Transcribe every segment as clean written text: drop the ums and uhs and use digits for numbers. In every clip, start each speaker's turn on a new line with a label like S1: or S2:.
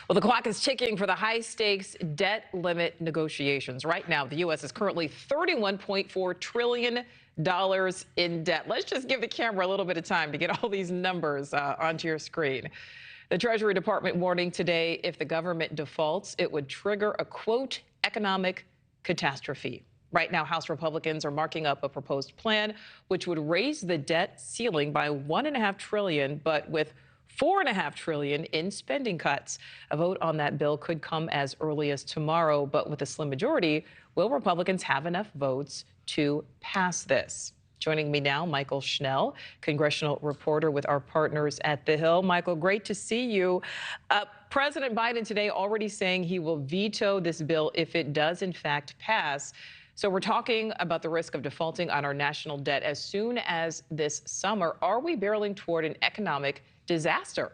S1: Well, the clock is ticking for the high-stakes debt limit negotiations. Right now, the U.S. is currently $31.4 trillion in debt. Let's just give the camera a little bit of time to get all these numbers onto your screen. The Treasury Department warning today, if the government defaults, it would trigger a, quote, economic catastrophe. Right now, House Republicans are marking up a proposed plan which would raise the debt ceiling by $1.5 trillion, but with $4.5 trillion in spending cuts. A vote on that bill could come as early as tomorrow, but with a slim majority, will Republicans have enough votes to pass this? Joining me now, Mychael Scnell, congressional reporter with our partners at The Hill. Mychael, great to see you. President Biden today already saying he will veto this bill if it does, in fact, pass. So we're talking about the risk of defaulting on our national debt as soon as this summer. Are we barreling toward an economic disaster?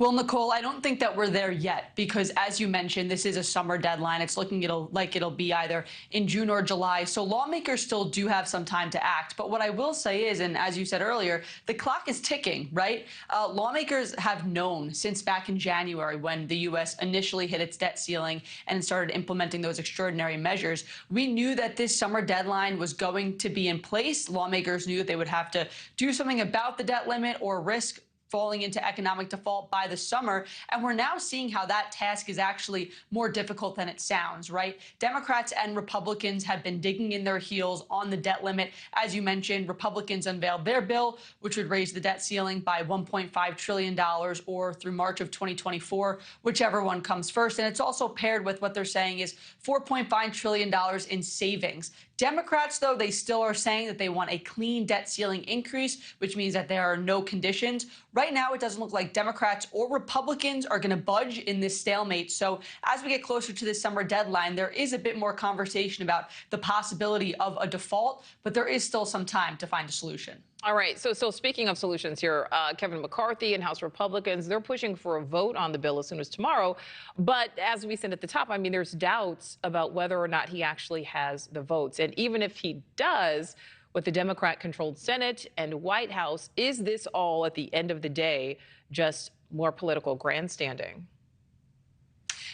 S2: Well, Nichole, I don't think that we're there yet because, as you mentioned, this is a summer deadline. It's looking like it'll be either in June or July. So lawmakers still do have some time to act. But what I will say is, and as you said earlier, the clock is ticking, right? Lawmakers have known since back in January when the U.S. initially hit its debt ceiling and started implementing those extraordinary measures. We knew that this summer deadline was going to be in place. Lawmakers knew that they would have to do something about the debt limit or risk falling into economic default by the summer. And we're now seeing how that task is actually more difficult than it sounds, right? Democrats and Republicans have been digging in their heels on the debt limit. As you mentioned, Republicans unveiled their bill, which would raise the debt ceiling by $1.5 trillion or through March of 2024, whichever one comes first. And it's also paired with what they're saying is $4.5 trillion in savings. Democrats, though, they still are saying that they want a clean debt ceiling increase, which means that there are no conditions. Right now, it doesn't look like Democrats or Republicans are going to budge in this stalemate. So as we get closer to this summer deadline, there is a bit more conversation about the possibility of a default, but there is still some time to find a solution.
S1: All right. So speaking of solutions here, Kevin McCarthy and House Republicans, they're pushing for a vote on the bill as soon as tomorrow. But as we said at the top, I mean, there's doubts about whether or not he actually has the votes. And even if he does, with the Democrat-controlled Senate and White House, is this all at the end of the day just more political grandstanding?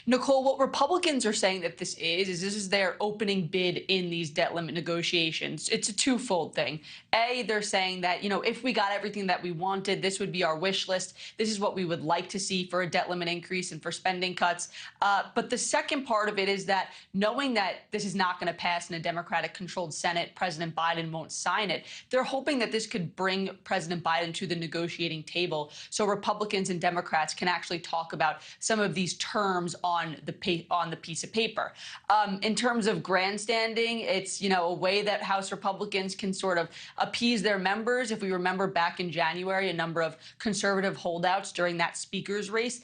S2: Nichole, what Republicans are saying that this is their opening bid in these debt limit negotiations. It's a twofold thing. A, they're saying that, if we got everything that we wanted, this would be our wish list. This is what we would like to see for a debt limit increase and for spending cuts. But the second part of it is that knowing that this is not going to pass in a Democratic-controlled Senate, President Biden won't sign it. They're hoping that this could bring President Biden to the negotiating table so Republicans and Democrats can actually talk about some of these terms on the piece of paper. In terms of grandstanding, it's a way that House Republicans can sort of appease their members. If we remember back in January, a number of conservative holdouts during that speaker's race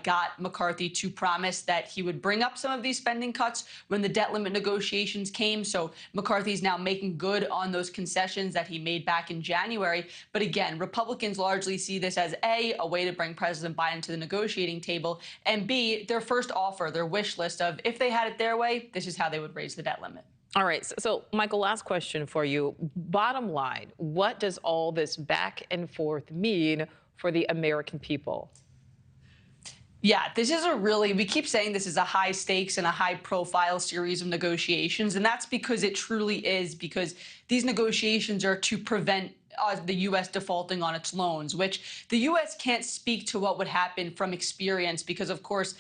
S2: got McCarthy to promise that he would bring up some of these spending cuts when the debt limit negotiations came. So McCarthy's now making good on those concessions that he made back in January. But again, Republicans largely see this as A, a way to bring President Biden to the negotiating table, and B, their first offer, their wish list of if they had it their way, this is how they would raise the debt limit.
S1: All right. So Mychael, last question for you. Bottom line, what does all this back and forth mean for the American people?
S2: Yeah, this is we keep saying this is a high stakes and a high profile series of negotiations. And that's because it truly is, because these negotiations are to prevent the U.S. defaulting on its loans, which the U.S. can't speak to what would happen from experience because, of course,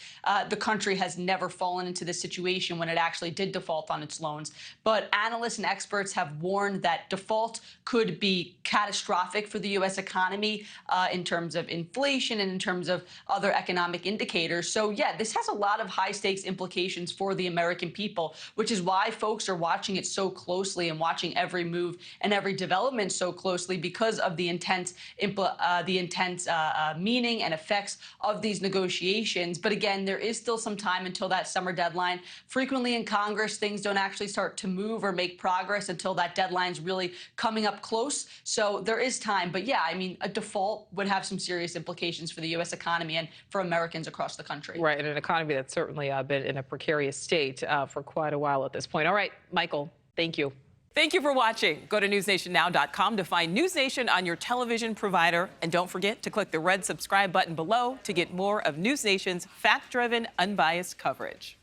S2: the country has never fallen into this situation when it actually did default on its loans. But analysts and experts have warned that default could be catastrophic for the U.S. economy in terms of inflation and in terms of other economic indicators. So, yeah, this has a lot of high stakes implications for the American people, which is why folks are watching it so closely and watching every move and every development so closely, because of the intense meaning and effects of these negotiations. But again, there is still some time until that summer deadline. Frequently in Congress, things don't actually start to move or make progress until that deadline's really coming up close. So there is time. But yeah, I mean, a default would have some serious implications for the U.S. economy and for Americans across the country.
S1: Right, and an economy that's certainly been in a precarious state for quite a while at this point. All right, Mychael, thank you. Thank you for watching. Go to newsnationnow.com to find News Nation on your television provider. And don't forget to click the red subscribe button below to get more of News Nation's fact-driven, unbiased coverage.